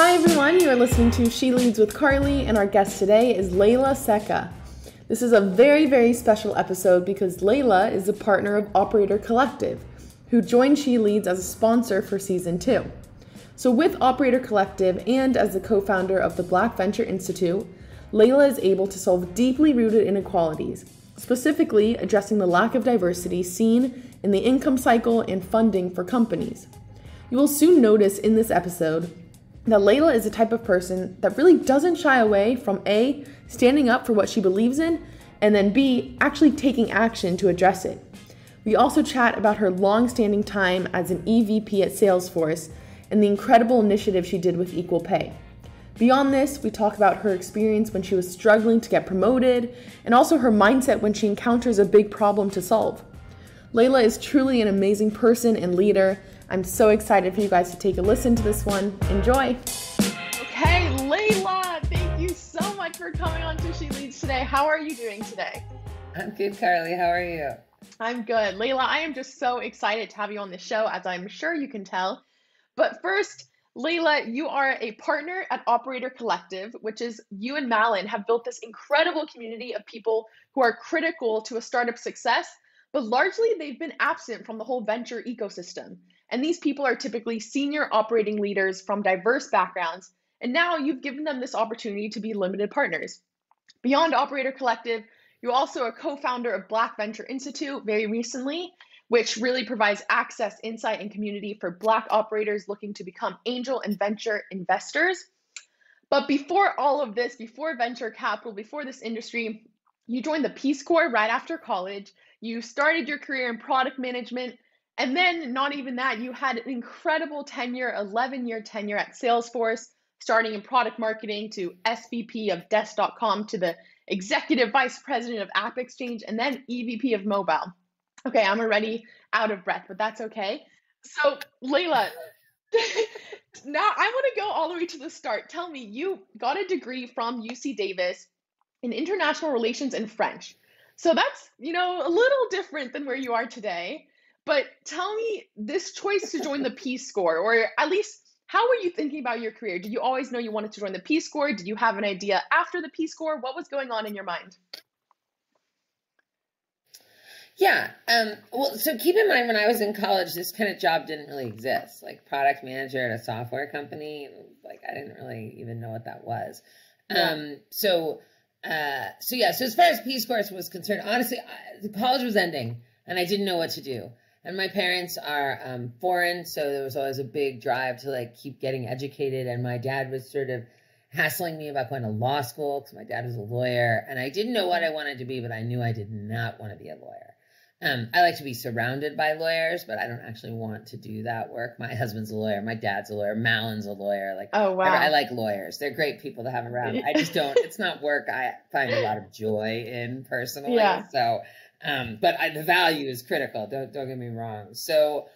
Hi everyone, you are listening to She Leads with Carly, and our guest today is Leyla Seka. This is a very, very special episode because Leyla is a partner of Operator Collective, who joined She Leads as a sponsor for Season 2. So with Operator Collective and as the co-founder of the Black Venture Institute, Leyla is able to solve deeply rooted inequalities, specifically addressing the lack of diversity seen in the income cycle and funding for companies. You will soon notice in this episode that Leyla is the type of person that really doesn't shy away from A, standing up for what she believes in, and then B, actually taking action to address it. We also chat about her long-standing time as an EVP at Salesforce and the incredible initiative she did with equal pay. Beyond this, we talk about her experience when she was struggling to get promoted, and also her mindset when she encounters a big problem to solve. Leyla is truly an amazing person and leader. I'm so excited for you guys to take a listen to this one. Enjoy. Okay, Leyla, thank you so much for coming on to She Leads today. How are you doing today? I'm good, Carly. How are you? I'm good. Leyla, I am just so excited to have you on the show, as I'm sure you can tell. But first, Leyla, you are a partner at Operator Collective, which is you and Malin have built this incredible community of people who are critical to a startup success, but largely they've been absent from the whole venture ecosystem. And these people are typically senior operating leaders from diverse backgrounds. And now you've given them this opportunity to be limited partners. Beyond Operator Collective, you're also a co-founder of Black Venture Institute very recently, which really provides access, insight, and community for Black operators looking to become angel and venture investors. But before all of this, before venture capital, before this industry, you joined the Peace Corps right after college. You started your career in product management. And then not even that, you had an incredible tenure, 11-year tenure at Salesforce, starting in product marketing to SVP of Desk.com to the executive vice president of App Exchange and then EVP of mobile. Okay, I'm already out of breath, but that's okay. So Leyla, now I want to go all the way to the start. Tell me, you got a degree from UC Davis in international relations and French. So that's, a little different than where you are today. But tell me this choice to join the Peace Corps, or at least how were you thinking about your career? Did you always know you wanted to join the Peace Corps? Did you have an idea after the Peace Corps? What was going on in your mind? Yeah. Well, so keep in mind when I was in college, this kind of job didn't really exist. Like product manager at a software company, like I didn't really even know what that was. Yeah. So as far as Peace Corps was concerned, honestly, the college was ending and I didn't know what to do. And my parents are foreign, so there was always a big drive to like keep getting educated. And my dad was sort of hassling me about going to law school because my dad was a lawyer. And I didn't know what I wanted to be, but I knew I did not want to be a lawyer. I like to be surrounded by lawyers, but I don't actually want to do that work. My husband's a lawyer. My dad's a lawyer. Malin's a lawyer. Like, oh, wow. I like lawyers. They're great people to have around. I just don't, it's not work I find a lot of joy in personally. Yeah. So, but the value is critical. Don't get me wrong. So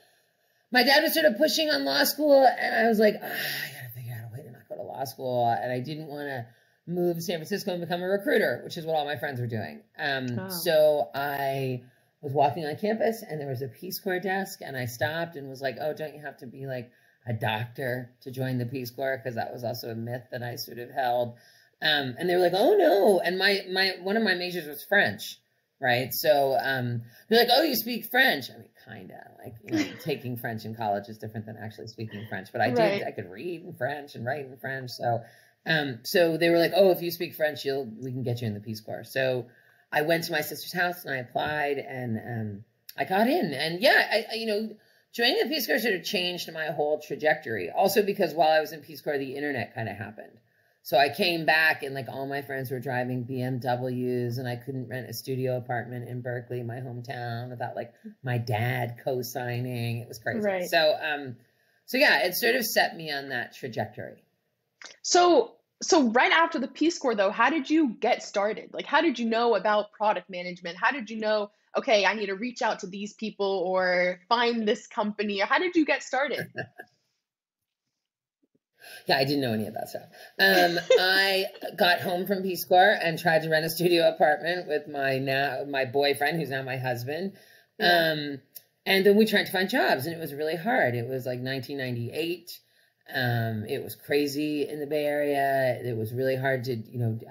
my dad was sort of pushing on law school and I was like, I got to figure out a way to not go to law school. And I didn't want to move to San Francisco and become a recruiter, which is what all my friends were doing. So I was walking on campus and there was a Peace Corps desk and I stopped and was like, oh, don't you have to be like a doctor to join the Peace Corps? Because that was also a myth that I sort of held. And they were like, oh no. And one of my majors was French. Right. So they're like, oh, you speak French. I mean, kind of like, taking French in college is different than actually speaking French. But I did. I could read in French and write in French. So they were like, oh, if you speak French, we can get you in the Peace Corps. So I went to my sister's house and I applied and I got in. And yeah, joining the Peace Corps sort of changed my whole trajectory. Also because while I was in Peace Corps, the internet kind of happened. So I came back and like all my friends were driving BMWs and I couldn't rent a studio apartment in Berkeley, my hometown, without like my dad co-signing. It was crazy. Right. So yeah, it sort of set me on that trajectory. So right after the Peace Corps though, how did you get started? Like, how did you know about product management? How did you know, okay, I need to reach out to these people or find this company? Or how did you get started? Yeah, I didn't know any of that stuff. I got home from Peace Corps and tried to rent a studio apartment with my boyfriend, who's now my husband. Yeah. And then we tried to find jobs, and it was really hard. It was like 1998. It was crazy in the Bay Area. It was really hard to,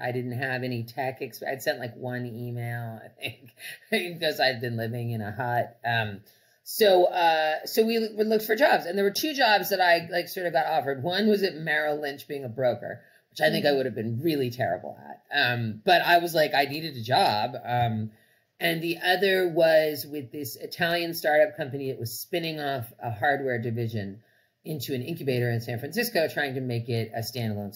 I didn't have any tech. I'd sent like one email, I think, because I'd been living in a hut. So we looked for jobs, and there were two jobs that I like sort of got offered. One was at Merrill Lynch being a broker, which I think I would have been really terrible at. But I was like, I needed a job. And the other was with this Italian startup company. It was spinning off a hardware division into an incubator in San Francisco, trying to make it a standalone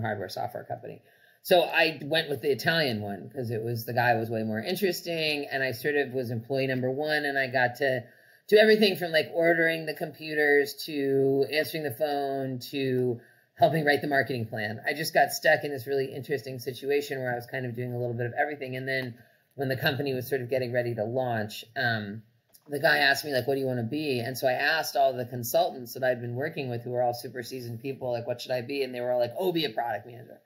hardware software company. So I went with the Italian one because the guy was way more interesting, and I sort of was employee number one, and I got to do everything from like ordering the computers to answering the phone to helping write the marketing plan. I just got stuck in this really interesting situation where I was kind of doing a little bit of everything. And then when the company was sort of getting ready to launch, the guy asked me, like, what do you want to be? And so I asked all the consultants that I'd been working with, who were all super seasoned people, like, what should I be? And they were all like, oh, be a product manager.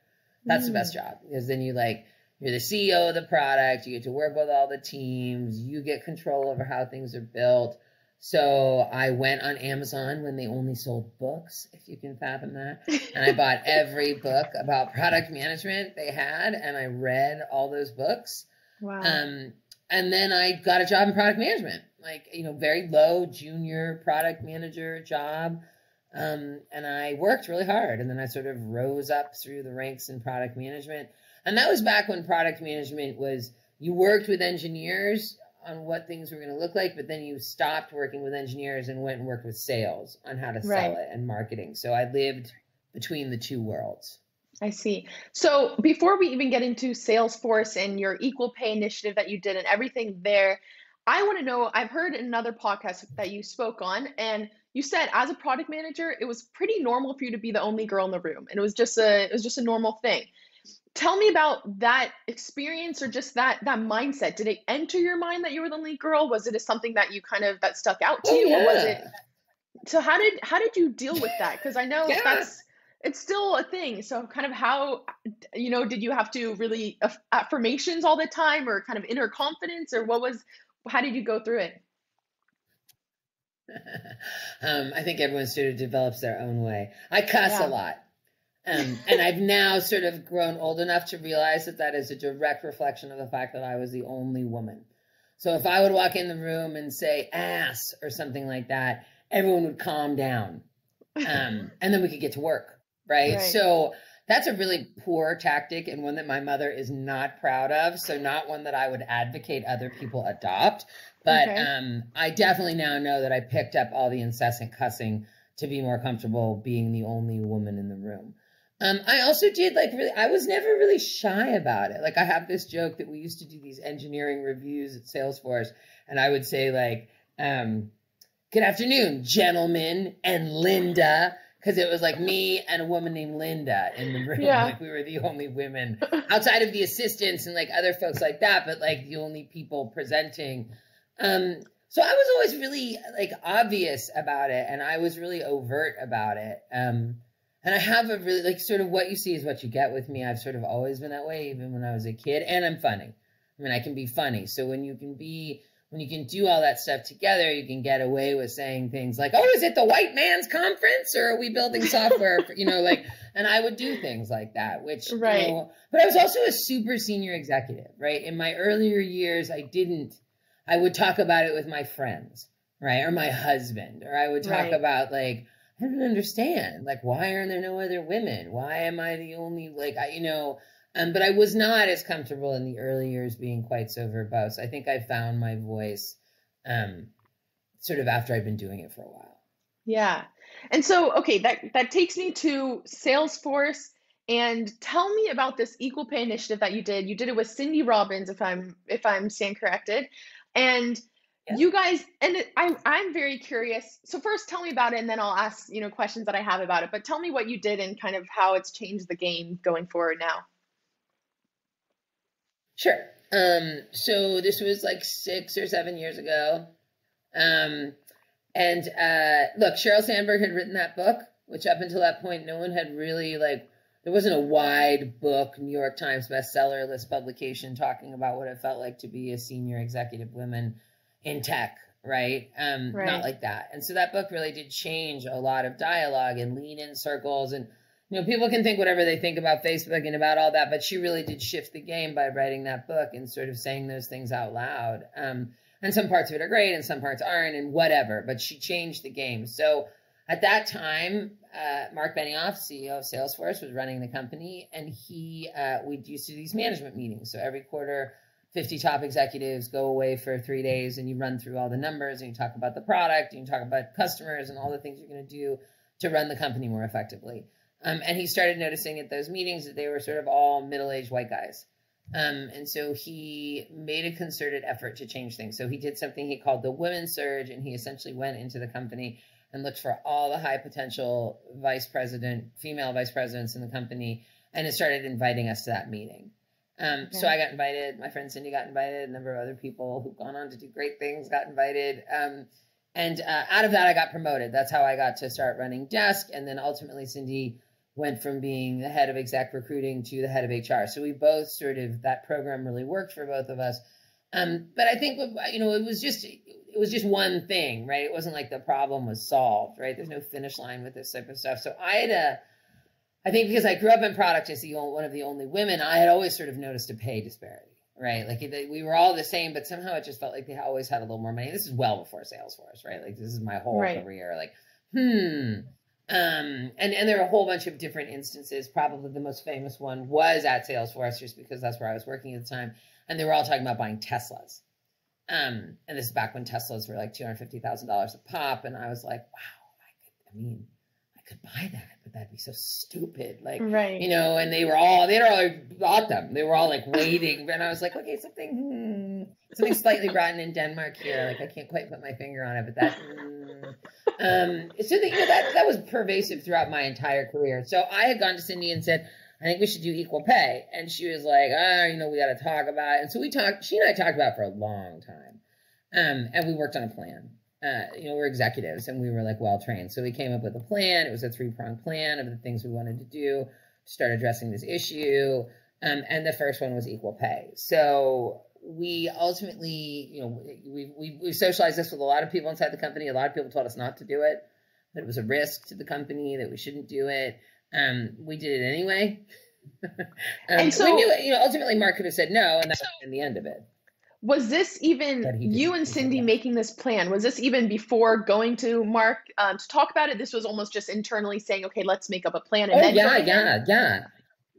That's the best job, because then you're the CEO of the product. You get to work with all the teams. You get control over how things are built. So I went on Amazon when they only sold books, if you can fathom that. And I bought every book about product management they had, and I read all those books. Wow. And then I got a job in product management, like, very low junior product manager job. And I worked really hard, and then I sort of rose up through the ranks in product management. And that was back when product management you worked with engineers on what things were going to look like, but then you stopped working with engineers and went and worked with sales on how to sell it and marketing. So I lived between the two worlds. I see. So before we even get into Salesforce and your equal pay initiative that you did and everything there, I want to know, I've heard in another podcast that you spoke on, and you said as a product manager, it was pretty normal for you to be the only girl in the room, and it was just a normal thing. Tell me about that experience, or just that mindset. Did it enter your mind that you were the only girl? Was it something that you that stuck out to you, or was it? So how did you deal with that? Because I know it's still a thing. So kind of how, did you have to really affirmations all the time, or kind of inner confidence, or how did you go through it? I think everyone sort of develops their own way. I cuss a lot. And I've now sort of grown old enough to realize that is a direct reflection of the fact that I was the only woman. So if I would walk in the room and say ass or something like that, everyone would calm down. And then we could get to work. Right. So that's a really poor tactic, and one that my mother is not proud of. So not one that I would advocate other people adopt. But I definitely now know that I picked up all the incessant cussing to be more comfortable being the only woman in the room. I also did I was never really shy about it. Like, I have this joke that we used to do these engineering reviews at Salesforce, and I would say good afternoon, gentlemen, and Linda. Because it was like me and a woman named Linda in the room. Yeah. Like, we were the only women outside of the assistants and other folks like that, but the only people presenting. So I was always really obvious about it, and I was really overt about it. And I have a really sort of what you see is what you get with me. I've sort of always been that way, even when I was a kid, and I'm funny. I mean, I can be funny. So when you can do all that stuff together, you can get away with saying things like, oh, is it the white man's conference, or are we building software? And I would do things like that, which, but I was also a super senior executive, right? In my earlier years, I would talk about it with my friends, right? Or my husband, or I would talk about I don't understand, why are there no other women? Why am I the only, but I was not as comfortable in the early years being quite so verbose. I think I found my voice sort of after I'd been doing it for a while. Yeah. And so, okay, that takes me to Salesforce. And tell me about this equal pay initiative that you did. You did it with Cindy Robbins, if I'm stand corrected. And you guys, and I'm very curious. So first, tell me about it, and then I'll ask questions that I have about it. But tell me what you did and kind of how it's changed the game going forward now. Sure. So this was 6 or 7 years ago. And look, Sheryl Sandberg had written that book, which up until that point, no one had really there wasn't a wide book, New York Times bestseller list publication talking about what it felt like to be a senior executive woman in tech. right? Not Right. like that. And so that book really did change a lot of dialogue and lean in circles. And, people can think whatever they think about Facebook and about all that, but she really did shift the game by writing that book and sort of saying those things out loud. And some parts of it are great and some parts aren't and whatever, but she changed the game. So at that time, Mark Benioff, CEO of Salesforce, was running the company, and we used to do these management meetings. So every quarter, 50 top executives go away for 3 days, and you run through all the numbers, and you talk about the product, and you talk about customers and all the things you're going to do to run the company more effectively. And he started noticing at those meetings that they were sort of all middle-aged white guys. And so he made a concerted effort to change things. So he did something he called the Women's Surge, and he essentially went into the company and looked for all the high potential female vice presidents in the company, and it started inviting us to that meeting. So I got invited, my friend Cindy got invited, a number of other people who've gone on to do great things got invited. And out of that, I got promoted. That's how I got to start running desk. And then ultimately Cindy went from being the head of exec recruiting to the head of HR. So we both that program really worked for both of us. But I think, it was just one thing, right? It wasn't like the problem was solved, right? There's no finish line with this type of stuff. So I think because I grew up in product as one of the only women, I had always sort of noticed a pay disparity, right? Like we were all the same, but somehow it just felt like they always had a little more money. This is well before Salesforce, right? Like this is my whole career. Like, and there are a whole bunch of different instances. Probably the most famous one was at Salesforce, just because that's where I was working at the time. And they were all talking about buying Teslas. And this is back when Teslas were like $250,000 a pop. And I was like, wow, I could buy that, but that'd be so stupid. Like, and they'd all bought them. They were all like waiting. And I was like, okay, something slightly rotten in Denmark here. Like, I can't quite put my finger on it, but that was pervasive throughout my entire career. So I had gone to Cindy and said, I think we should do equal pay. And she was like, we got to talk about it. And so she and I talked about it for a long time. And we worked on a plan. We're executives and we were like well-trained. So we came up with a plan. It was a 3-pronged plan of the things we wanted to do to start addressing this issue. And the first one was equal pay. So we ultimately, we socialized this with a lot of people inside the company. A lot of people told us not to do it, that it was a risk to the company, that we shouldn't do it. We did it anyway. And so we knew, ultimately Mark could have said no, and that's the end of it. Was this even you and Cindy making this plan? Was this even before going to Mark to talk about it? This was almost just internally saying, okay, let's make up a plan. And yeah.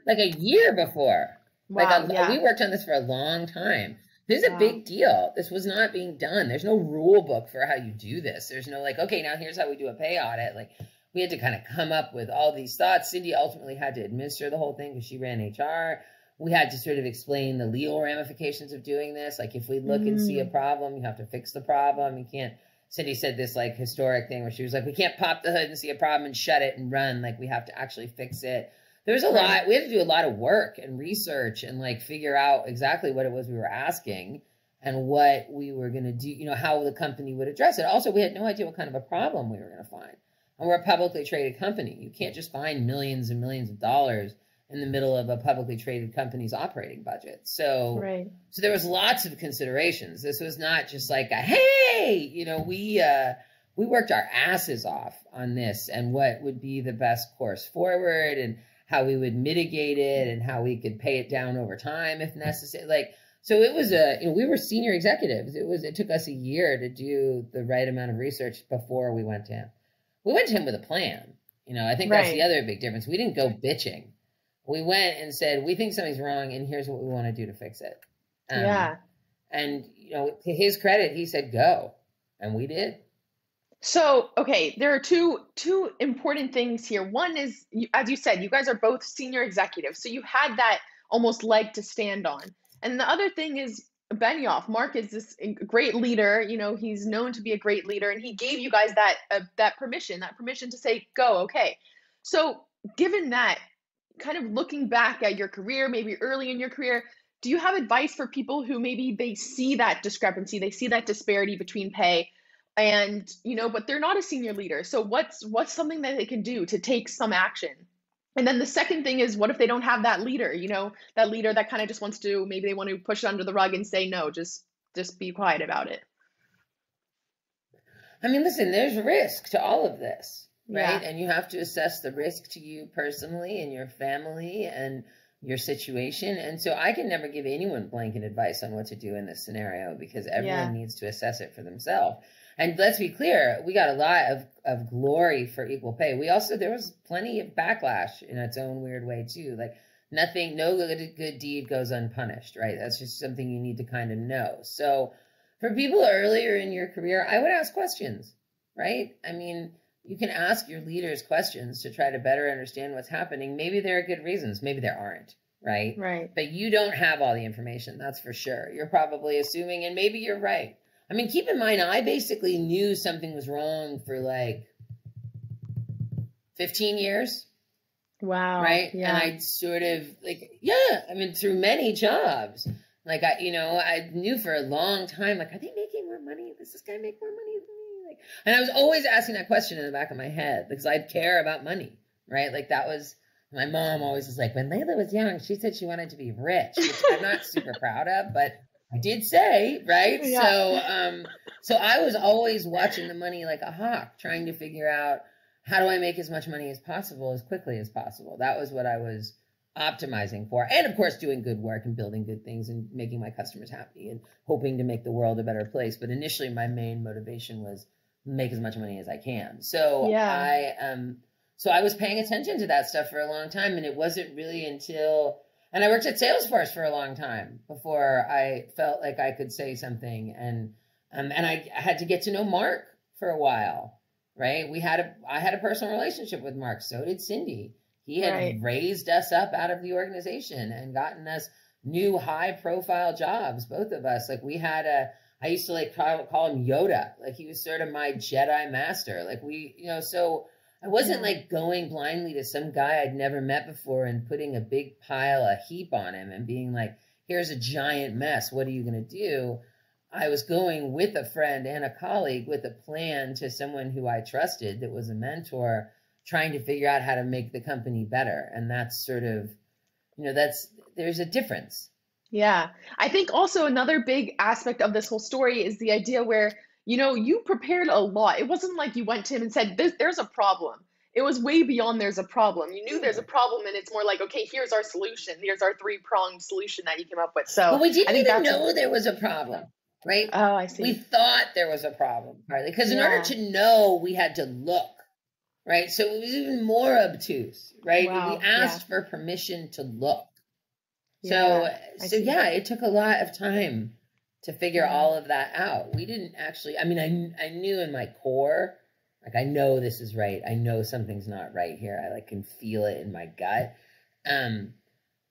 Like a year before. Wow, we worked on this for a long time. This is a big deal. This was not being done. There's no rule book for how you do this. There's no like, okay, now here's how we do a pay audit. Like, we had to kind of come up with all these thoughts. Cindy ultimately had to administer the whole thing because she ran HR. We had to sort of explain the legal ramifications of doing this. Like, if we look and see a problem, you have to fix the problem. You can't, Cindy said this like historic thing where she was like, we can't pop the hood and see a problem and shut it and run. Like, we have to actually fix it. There's a lot, we had to do a lot of work and research and like figure out exactly what it was we were asking and what we were going to do, how the company would address it. Also, we had no idea what kind of a problem we were going to find. And we're a publicly traded company. You can't just find millions and millions of dollars in the middle of a publicly traded company's operating budget. So there was lots of considerations. This was not just like hey, we worked our asses off on this and what would be the best course forward and how we would mitigate it and how we could pay it down over time if necessary. So it was we were senior executives. It took us a year to do the right amount of research before we went to him. We went to him with a plan. I think that's the other big difference. We didn't go bitching. We went and said, we think something's wrong and here's what we want to do to fix it. And, to his credit, he said, go. And we did. So, okay, there are two important things here. One is, as you said, you guys are both senior executives. So you had that almost leg to stand on. And the other thing is Benioff. Mark is this great leader. He's known to be a great leader. And he gave you guys that permission to say, go, okay. So given that, kind of looking back at your career, maybe early in your career, do you have advice for people who maybe they see that discrepancy, they see that disparity between pay and, but they're not a senior leader. So what's something that they can do to take some action? And then the second thing is, what if they don't have that leader, that leader that kind of just wants to, maybe they want to push it under the rug and say, no, just be quiet about it. I mean, listen, there's risk to all of this, right? Yeah. And you have to assess the risk to you personally and your family and your situation. And so I can never give anyone blanket advice on what to do in this scenario because everyone Yeah. needs to assess it for themselves. And let's be clear, we got a lot of glory for equal pay. There was plenty of backlash in its own weird way too. Like no good deed goes unpunished, right? That's just something you need to kind of know. So for people earlier in your career, I would ask questions, right? I mean, you can ask your leaders questions to try to better understand what's happening. Maybe there are good reasons. Maybe there aren't, right? Right. But you don't have all the information. That's for sure. You're probably assuming, and maybe you're right. I mean, keep in mind, I basically knew something was wrong for like 15 years. Wow. Right. Yeah. And I sort of I mean, through many jobs, like I knew for a long time, like, are they making more money? Does this guy make more money than me? Like, and I was always asking that question in the back of my head because I'd care about money, right? Like that was, my mom always was like, when Leyla was young, she said she wanted to be rich, which I'm not super proud of, but I did say, right? Yeah. So I was always watching the money like a hawk, trying to figure out how do I make as much money as possible, as quickly as possible. That was what I was optimizing for. And of course, doing good work and building good things and making my customers happy and hoping to make the world a better place. But initially, my main motivation was make as much money as I can. So Yeah. I was paying attention to that stuff for a long time. And it wasn't really and I worked at Salesforce for a long time before I felt like I could say something. And I had to get to know Mark for a while, right? I had a personal relationship with Mark. So did Cindy. He had raised us up out of the organization and gotten us new high profile jobs, both of us. Like I used to like call him Yoda. Like he was sort of my Jedi master. Like so I wasn't like going blindly to some guy I'd never met before and putting a heap on him and being like, here's a giant mess. What are you going to do? I was going with a friend and a colleague with a plan to someone who I trusted that was a mentor, trying to figure out how to make the company better. And that's sort of, there's a difference. Yeah. I think also another big aspect of this whole story is the idea where, you prepared a lot. It wasn't like you went to him and said, there's a problem. It was way beyond there's a problem. You knew there's a problem, and it's more like, okay, here's our solution. Here's our three-pronged solution that you came up with. So But we I didn't think even that's know there was a problem, right? Oh, I We see. thought there was a problem, partly because in order Yeah. to know, we had to look, right? So it was even more obtuse, right? We Wow. Yeah. asked for permission to look. Yeah. I see. It took a lot of time to figure all of that out. We didn't actually, I mean, I knew in my core, like, I know this is right. I know something's not right here. I can feel it in my gut.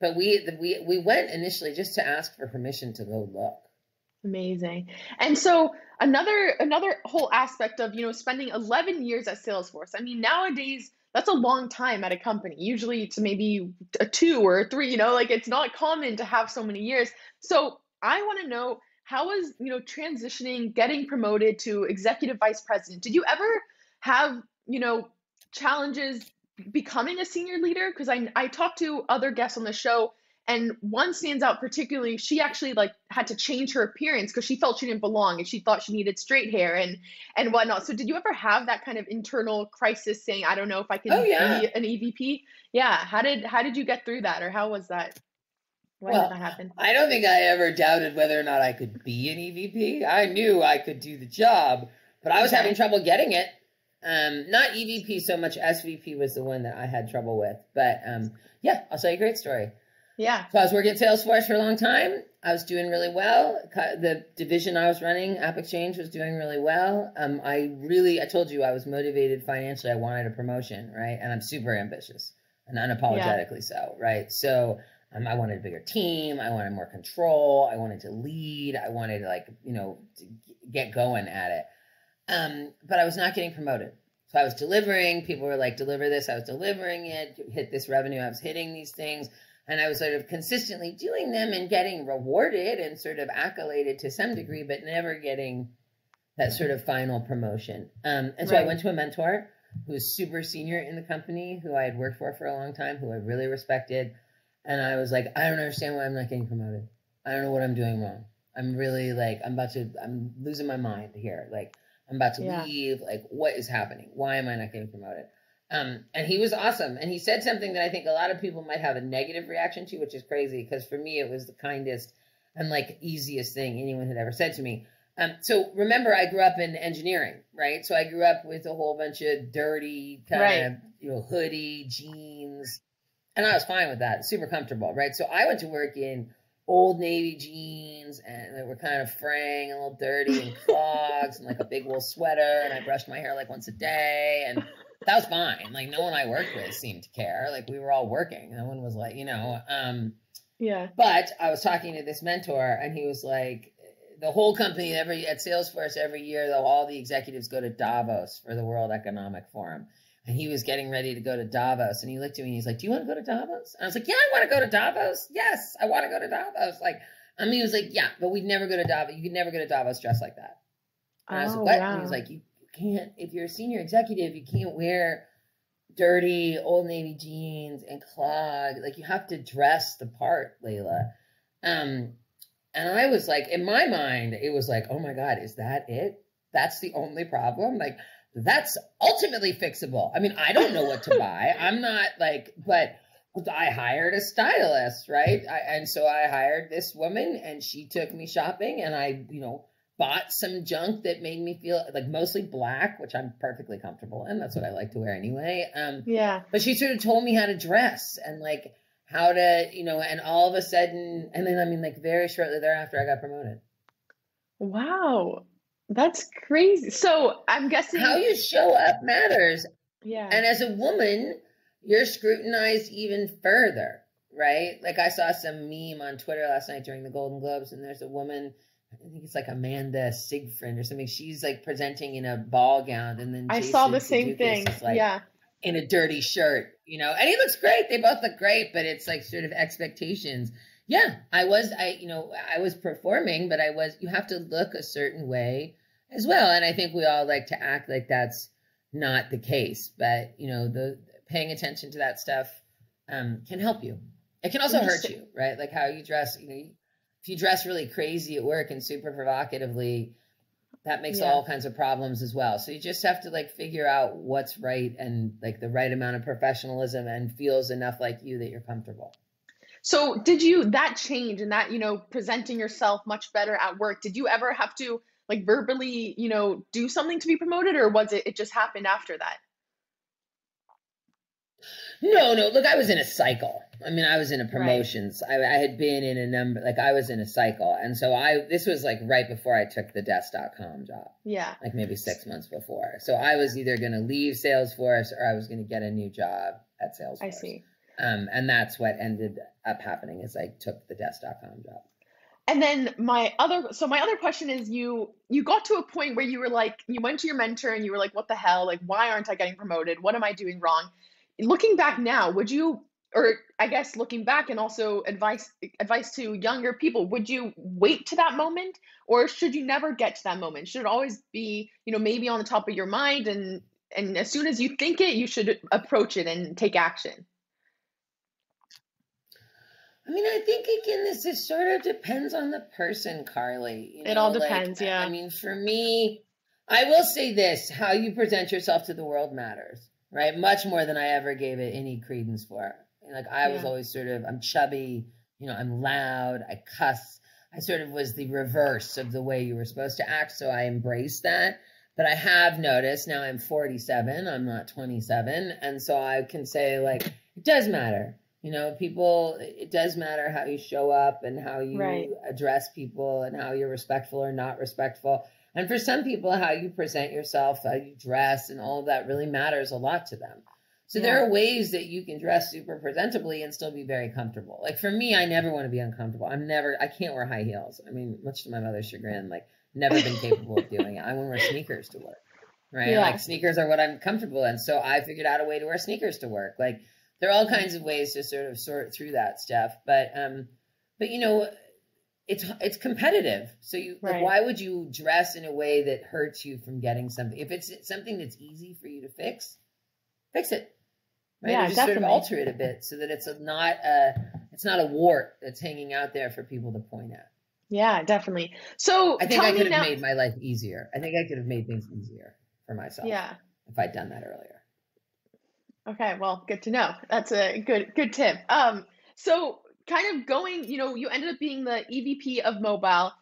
But we went initially just to ask for permission to go look. Amazing. And so another whole aspect of, spending 11 years at Salesforce. I mean, nowadays that's a long time at a company. Usually it's maybe a 2 or a 3, like it's not common to have so many years. So I want to know, how was, transitioning, getting promoted to executive vice president? Did you ever have, challenges becoming a senior leader? Because I talked to other guests on the show, and one stands out particularly. She actually had to change her appearance because she felt she didn't belong and she thought she needed straight hair and whatnot. So did you ever have that kind of internal crisis saying, I don't know if I can Oh, yeah. be an EVP? Yeah. How did you get through that, or how was that? Why did that happen? I don't think I ever doubted whether or not I could be an EVP. I knew I could do the job, but I was having trouble getting it. Not EVP so much. SVP was the one that I had trouble with. But yeah, I'll tell you a great story. Yeah. So I was working at Salesforce for a long time. I was doing really well. The division I was running, App Exchange, was doing really well. I told you I was motivated financially. I wanted a promotion, right? And I'm super ambitious and unapologetically so, right? So I wanted a bigger team. I wanted more control. I wanted to lead. I wanted to to get going at it. But I was not getting promoted. So I was delivering. People were like, deliver this. I was delivering it. Hit this revenue. I was hitting these things. And I was sort of consistently doing them and getting rewarded and sort of accoladed to some degree, but never getting that sort of final promotion. And so I went to a mentor who was super senior in the company, who I had worked for a long time, who I really respected. And I was like, I don't understand why I'm not getting promoted. I don't know what I'm doing wrong. I'm really I'm losing my mind here. I'm about to Yeah. leave. Like, what is happening? Why am I not getting promoted? And he was awesome. And he said something that I think a lot of people might have a negative reaction to, which is crazy. Because for me, it was the kindest and like easiest thing anyone had ever said to me. So remember, I grew up in engineering, right? So I grew up with a whole bunch of dirty kind of, hoodie, jeans, and I was fine with that, super comfortable, right? So I went to work in old Navy jeans, and they were kind of fraying, a little dirty, and clogs, and like a big wool sweater, and I brushed my hair like once a day, and that was fine. Like, no one I worked with seemed to care. Like, we were all working. No one was like, Yeah. But I was talking to this mentor, and he was like, the whole company at Salesforce every year, though, all the executives go to Davos for the World Economic Forum. And he was getting ready to go to Davos. And he looked at me and he's like, do you want to go to Davos? And I was like, yeah, I want to go to Davos. Yes, I want to go to Davos. He was like, yeah, but we'd never go to Davos. You could never go to Davos dressed like that. And I was like, what? Wow. And he was like, you can't, if you're a senior executive, you can't wear dirty Old Navy jeans and clog. Like, you have to dress the part, Leyla. And I was like, in my mind, it was like, oh my God, is that it? That's the only problem? Like, that's ultimately fixable. I mean, I don't know what to buy. I'm not like, but I hired a stylist, right? And so I hired this woman and she took me shopping and I, bought some junk that made me feel like mostly black, which I'm perfectly comfortable in. That's what I like to wear anyway. Yeah. But she sort of told me how to dress and like how to, and all of a sudden, and then, like very shortly thereafter, I got promoted. Wow. That's crazy. So I'm guessing how you show up matters. Yeah. And as a woman, you're scrutinized even further, right? Like I saw some meme on Twitter last night during the Golden Globes, and there's a woman, I think it's like Amanda Siegfried or something. She's like presenting in a ball gown, and then I Jason saw the same Sudeikis thing. is like Yeah. in a dirty shirt, and he looks great. They both look great, but it's like sort of expectations. Yeah, I was performing, but you have to look a certain way as well. And I think we all like to act like that's not the case, but the paying attention to that stuff can help you. It can also hurt you, right? Like how you dress, if you dress really crazy at work and super provocatively, that makes all kinds of problems as well. So you just have to like figure out what's right and like the right amount of professionalism and feels enough like you that you're comfortable. So that change and that, presenting yourself much better at work, did you ever have to like verbally, do something to be promoted, or was it just happened after that? No. Look, I was in a cycle. I mean, I was in a promotions. Right. I had been in a number, like I was in a cycle. And so this was like right before I took the desk.com job. Yeah. Like maybe 6 months before. So I was either going to leave Salesforce or I was going to get a new job at Salesforce. I see. And that's what ended up happening is I took the desk.com job. And then my other question is you got to a point where you were like, you went to your mentor and you were like, what the hell? Like, why aren't I getting promoted? What am I doing wrong? Looking back now, looking back and also advice to younger people, would you wait to that moment, or should you never get to that moment? Should it always be, maybe on the top of your mind, and as soon as you think it, you should approach it and take action? I mean, I think again, this sort of depends on the person, Carly. It all depends, yeah. I mean, for me, I will say this: how you present yourself to the world matters, right? Much more than I ever gave it any credence for. Like I was always I'm chubby, I'm loud, I cuss. I sort of was the reverse of the way you were supposed to act, so I embraced that. But I have noticed, now I'm 47, I'm not 27, and so I can say, like, it does matter. It does matter how you show up and how you address people and how you're respectful or not respectful. And for some people, how you present yourself, how you dress, and all of that really matters a lot to them. So there are ways that you can dress super presentably and still be very comfortable. Like for me, I never want to be uncomfortable. I can't wear high heels. I mean, much to my mother's chagrin, like never been capable of doing it. I want to wear sneakers to work, right? Yeah. Like sneakers are what I'm comfortable in. So I figured out a way to wear sneakers to work. Like there are all kinds of ways to sort of sort through that stuff. But it's competitive. So like, why would you dress in a way that hurts you from getting something? If it's something that's easy for you to fix it. Right? Yeah, just definitely. Sort of alter it a bit so that it's not a wart that's hanging out there for people to point at. Yeah, definitely. So I think tell I could me have now. made my life easier. I think I could have made things easier for myself Yeah. if I'd done that earlier. Okay, well, good to know. That's a good tip. So kind of going, you ended up being the EVP of mobile.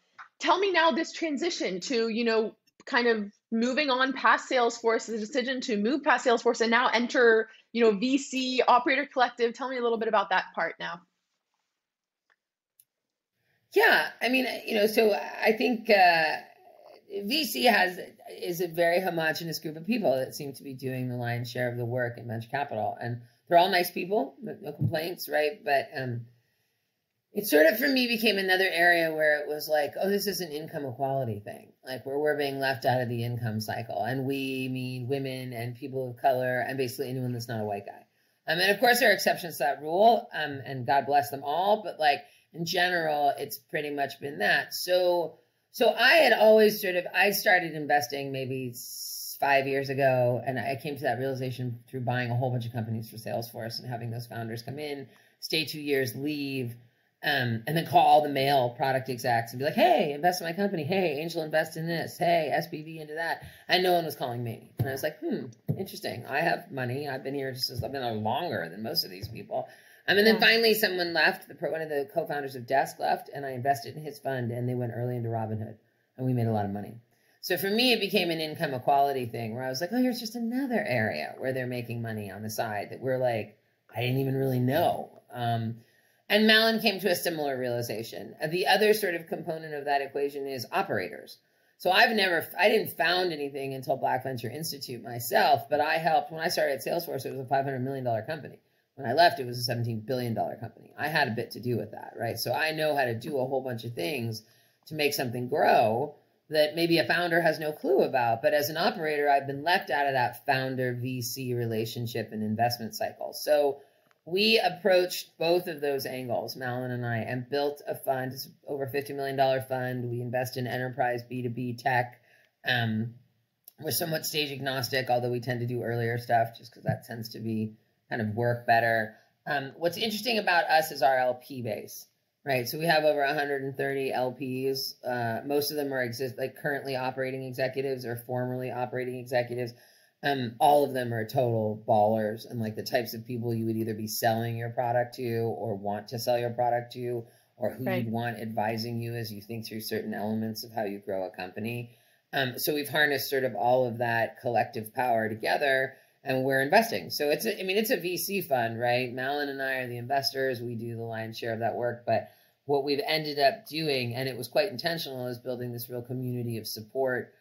Tell me now this transition to, kind of moving on past Salesforce, the decision to move past Salesforce and now enter, VC operator collective. Tell me a little bit about that part now. Yeah, I mean, so I think VC is a very homogenous group of people that seem to be doing the lion's share of the work in venture capital, and they're all nice people, no complaints, right? But it sort of for me became another area where it was like, oh, this is an income equality thing, like where we're being left out of the income cycle, and we mean women and people of color and basically anyone that's not a white guy. And of course there are exceptions to that rule, and God bless them all, but like in general, it's pretty much been that. So I had always I started investing maybe 5 years ago, and I came to that realization through buying a whole bunch of companies for Salesforce and having those founders come in, stay 2 years, leave, and then call all the male product execs and be like, hey, invest in my company. Hey, angel invest in this. Hey, SPV into that. And no one was calling me. And I was like, interesting. I have money. I've been here I've been here longer than most of these people. And then finally someone left, one of the co-founders of Desk left, and I invested in his fund, and they went early into Robinhood, and we made a lot of money. So for me, it became an income equality thing where I was like, oh, here's just another area where they're making money on the side that we're like, I didn't even really know. And Malin came to a similar realization. The other sort of component of that equation is operators. So I didn't found anything until Black Venture Institute myself, but I helped, when I started at Salesforce, it was a $500 million company. When I left, it was a $17 billion company. I had a bit to do with that, right? So I know how to do a whole bunch of things to make something grow that maybe a founder has no clue about. But as an operator, I've been left out of that founder VC relationship and investment cycle. So we approached both of those angles, Malin and I, and built a fund. It's over $50 million fund. We invest in enterprise B2B tech. We're somewhat stage agnostic, although we tend to do earlier stuff just because that tends to be kind of work better. What's interesting about us is our LP base, right? So we have over 130 LPs. Most of them are currently operating executives or formerly operating executives. All of them are total ballers and like the types of people you would either be selling your product to or want to sell your product to, or who you'd want advising you as you think through certain elements of how you grow a company. So we've harnessed sort of all of that collective power together, and we're investing. So it's a VC fund, right? Malin and I are the investors. We do the lion's share of that work. But what we've ended up doing, and it was quite intentional, is building this real community of support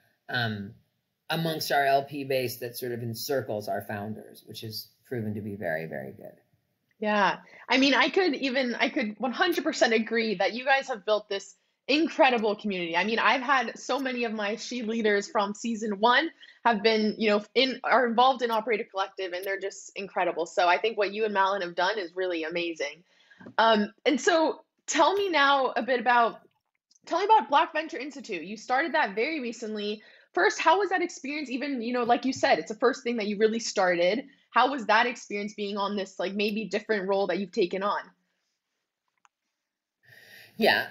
amongst our LP base that sort of encircles our founders, which has proven to be very, very good. Yeah. I mean, I could 100% agree that you guys have built this incredible community. I mean, I've had so many of my she leaders from season one have been, are involved in Operator Collective, and they're just incredible. So I think what you and Malin have done is really amazing. And so tell me about Black Venture Institute. You started that very recently. First, how was that experience? Even, like you said, it's the first thing that you really started. How was that experience being on this, like, maybe different role that you've taken on? Yeah.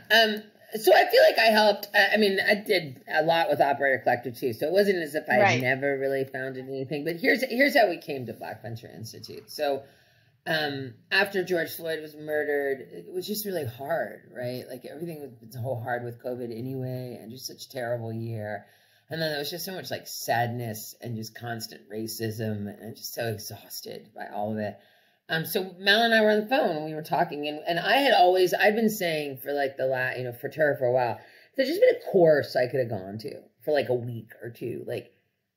So I feel like I helped. I mean, I did a lot with Operator Collective too. So it wasn't as if I had never really founded anything. But here's how we came to Black Venture Institute. So after George Floyd was murdered, it was just really hard, right? Like everything was so hard with COVID anyway, and just such a terrible year. And then there was just so much like sadness and just constant racism, and just so exhausted by all of it. So Mel and I were on the phone, and we were talking, and I'd been saying for like for her for a while, there's just been a course I could have gone to for like a week or two, like,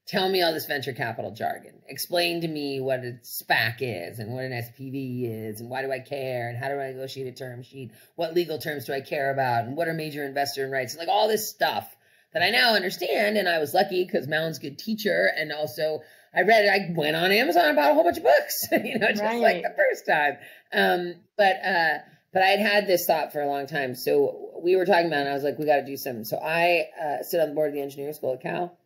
tell me all this venture capital jargon. Explain to me what a SPAC is and what an SPV is and why do I care and how do I negotiate a term sheet? What legal terms do I care about and what are major investor rights? And like all this stuff that I now understand. And I was lucky because Malin's a good teacher. And also I went on Amazon and bought a whole bunch of books, just like the first time. But I'd had this thought for a long time. So we were talking about it and I was like, we got to do something. So I sit on the board of the engineering school at Cal.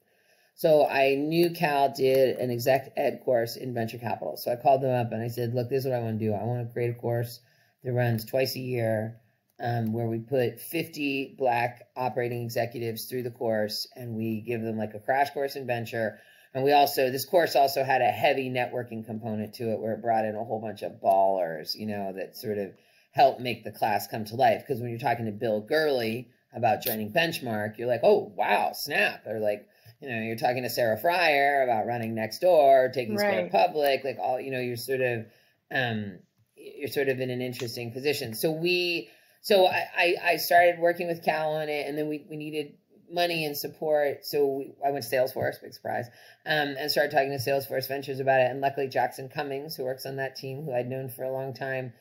So I knew Cal did an exec ed course in venture capital. So I called them up and I said, look, this is what I want to do. I want to create a course that runs twice a year. where we put 50 Black operating executives through the course, and we give them like a crash course in venture. And we also, this course also had a heavy networking component to it, where it brought in a whole bunch of ballers, you know, that sort of helped make the class come to life. Because when you're talking to Bill Gurley about joining Benchmark, you're like, oh, wow, snap. Or like, you know, you're talking to Sarah Fryer about running Nextdoor, taking Square public, like all, you know, you're sort of in an interesting position. So I started working with Cal on it, and then we needed money and support. So I went to Salesforce, big surprise, and started talking to Salesforce Ventures about it. And luckily Jackson Cummings, who works on that team, who I'd known for a long time,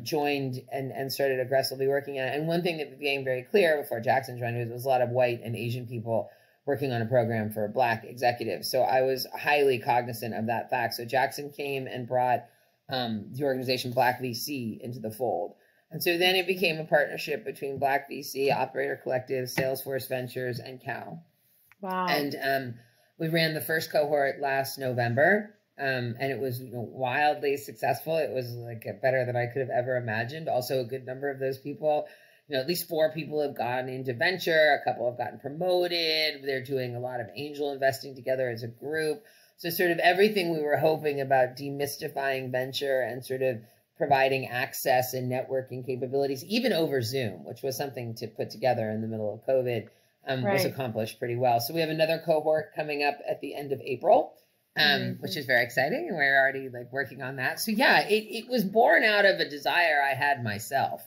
joined and started aggressively working on it. And one thing that became very clear before Jackson joined was a lot of white and Asian people working on a program for Black executives. So I was highly cognizant of that fact. So Jackson came and brought the organization Black VC into the fold. And so then it became a partnership between Black VC, Operator Collective, Salesforce Ventures, and Cal. Wow. And we ran the first cohort last November, and it was, you know, wildly successful. It was like better than I could have ever imagined. Also, a good number of those people, you know, at least 4 people have gone into venture. A couple have gotten promoted. They're doing a lot of angel investing together as a group. So sort of everything we were hoping about demystifying venture and sort of providing access and networking capabilities, even over Zoom, which was something to put together in the middle of COVID, was accomplished pretty well. So we have another cohort coming up at the end of April, which is very exciting. And we're already like working on that. So yeah, it was born out of a desire I had myself,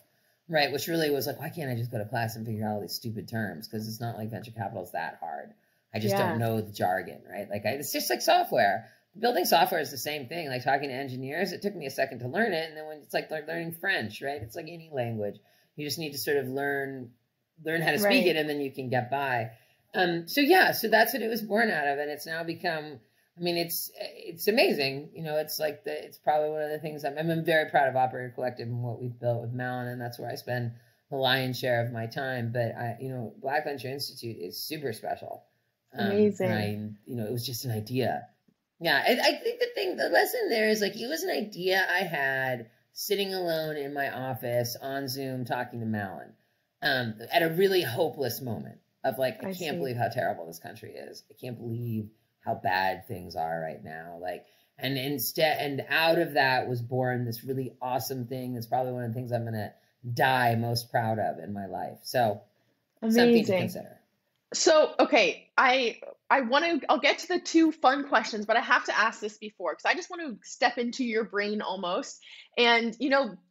right? Which really was like, why can't I just go to class and figure out all these stupid terms? Because it's not like venture capital is that hard. I just don't know the jargon, right? Like it's just like software. Building software is the same thing. Like talking to engineers, it took me a second to learn it. And then when it's like learning French, right? It's like any language. You just need to sort of learn how to speak it, and then you can get by. So yeah, so that's what it was born out of. And it's now become, I mean, it's amazing. You know, it's like it's probably one of the things I'm very proud of Operator Collective and what we've built with Malin, and that's where I spend the lion's share of my time. But Black Venture Institute is super special. Amazing. And it was just an idea. Yeah, I think the lesson there is like, it was an idea I had sitting alone in my office on Zoom talking to Malin at a really hopeless moment of like, I can't believe how terrible this country is. I can't believe how bad things are right now. Like, and out of that was born this really awesome thing. That's probably one of the things I'm going to die most proud of in my life. So something to consider. So, okay, I'll get to the 2 fun questions, but I have to ask this before, because I just want to step into your brain almost. And,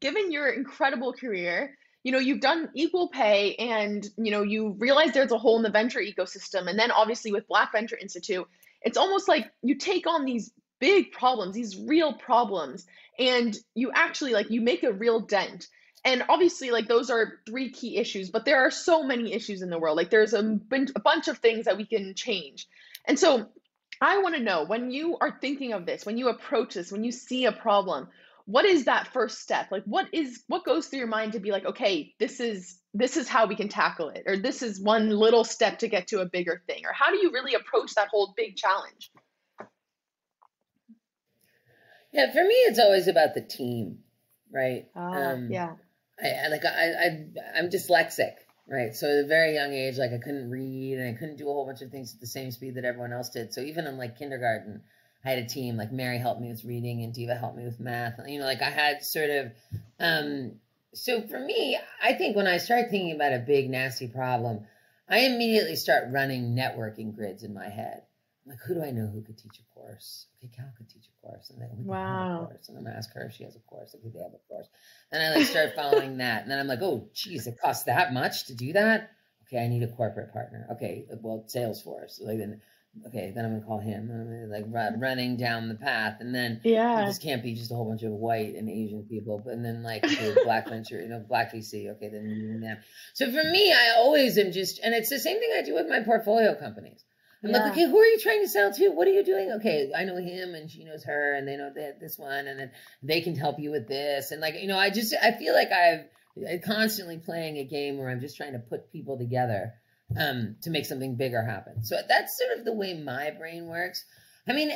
given your incredible career, you've done equal pay, and, you realize there's a hole in the venture ecosystem. And then obviously with Black Venture Institute, it's almost like you take on these big problems, these real problems, and you actually you make a real dent. And obviously, those are 3 key issues, but there are so many issues in the world. There's a bunch of things that we can change. And so I want to know, when you are thinking of this, when you approach this, when you see a problem, what is that first step? What goes through your mind to be like, okay, this is how we can tackle it, or this is one little step to get to a bigger thing, or how do you really approach that whole big challenge? Yeah, for me, it's always about the team, right? Yeah. I'm dyslexic, right? So at a very young age, I couldn't read, and I couldn't do a whole bunch of things at the same speed that everyone else did. So even in kindergarten, I had a team. Mary helped me with reading, and Diva helped me with math. I had sort of. So for me, I think when I start thinking about a big nasty problem, I immediately start running networking grids in my head. Who do I know who could teach a course? Okay, Cal could teach a course, and then we have a course, and I'm gonna ask her if she has a course. Okay, they have a course. Then I start following that, and then I'm like, oh, geez, it costs that much to do that. Okay, I need a corporate partner. Okay, well, Salesforce. then I'm gonna call him. And I'm running down the path, and then this can't be just a whole bunch of white and Asian people, but then okay, Black Venture, Black VC. Okay, then them. So for me, I always am just, and it's the same thing I do with my portfolio companies. I'm like, okay, who are you trying to sell to? What are you doing? Okay, I know him, and she knows her, and they know this one, and then they can help you with this. And I feel like I'm constantly playing a game where I'm just trying to put people together to make something bigger happen. So that's sort of the way my brain works. I mean,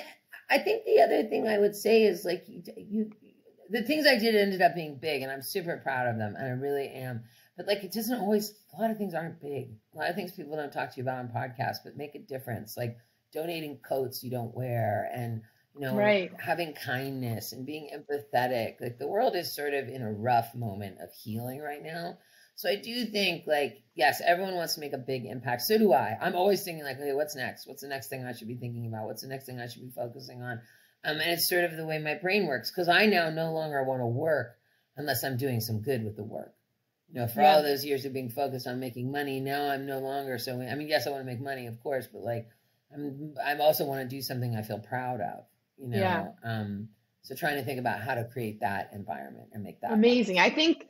I think the other thing I would say is the things I did ended up being big, and I'm super proud of them, and I really am. But like, it doesn't always, a lot of things aren't big. A lot of things people don't talk to you about on podcasts, but make a difference. Like donating coats you don't wear, and, you know, Right. having kindness and being empathetic. Like the world is sort of in a rough moment of healing right now. So I do think, like, yes, everyone wants to make a big impact. So do I. I'm always thinking like, okay, what's next? What's the next thing I should be thinking about? What's the next thing I should be focusing on? And it's sort of the way my brain works, because I now no longer want to work unless I'm doing some good with the work. You know, for all those years of being focused on making money, now I'm no longer so. I mean, yes, I want to make money, of course, but like, I also want to do something I feel proud of. You know, so trying to think about how to create that environment and make that amazing. I think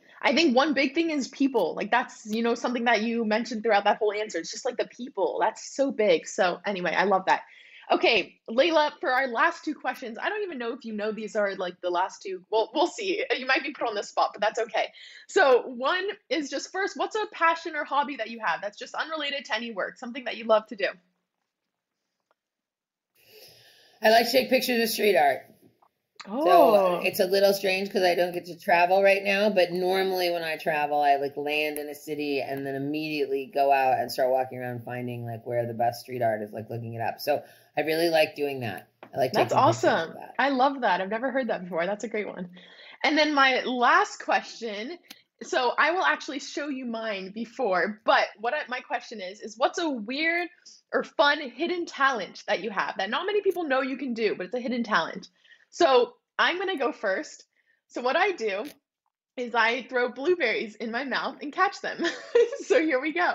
one big thing is people. Like that's, you know, something that you mentioned throughout that whole answer. It's just like the people. That's so big. So anyway, I love that. Okay, Leyla, for our last two questions, I don't even know if you know these are like the last two. Well, we'll see. You might be put on the spot, but that's okay. So one is just first, what's a passion or hobby that you have that's just unrelated to any work, something that you love to do? I like to take pictures of street art. Oh. So it's a little strange because I don't get to travel right now, but normally when I travel, I like land in a city and then immediately go out and start walking around finding like where the best street art is, like looking it up. So I really like doing that. I like taking That's awesome. of that. I love that. I've never heard that before. That's a great one. And then my last question, so I will actually show you mine before, but my question is what's a weird or fun hidden talent that you have that not many people know you can do, but it's a hidden talent? So I'm going to go first. So what I do is I throw blueberries in my mouth and catch them. So here we go.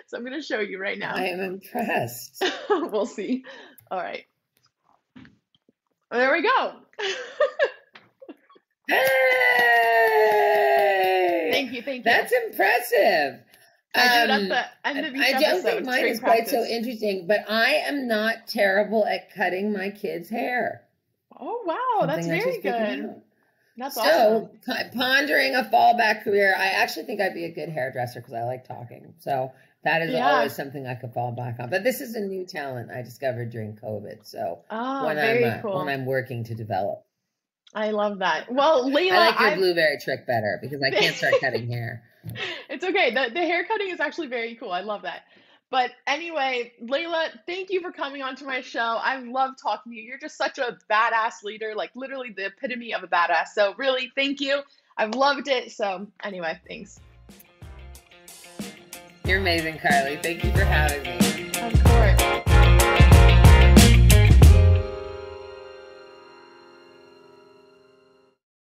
So I'm going to show you right now. I am impressed. We'll see. All right. There we go. Hey! Thank you. That's impressive. I do it at the end of each episode. I don't think mine is quite so interesting, but I am not terrible at cutting my kids' hair. Oh, wow. That's very good. That's awesome. So, pondering a fallback career, I actually think I'd be a good hairdresser because I like talking. So that is always something I could fall back on. But this is a new talent I discovered during COVID. So when I'm working to develop. I love that. Well, Leyla, I like your blueberry trick better because I can't start cutting hair. It's okay. The hair cutting is actually very cool. I love that. But anyway, Leyla, thank you for coming onto my show. I love talking to you. You're just such a badass leader, like literally the epitome of a badass. So really, thank you. I've loved it. So anyway, thanks. You're amazing, Carly. Thank you for having me.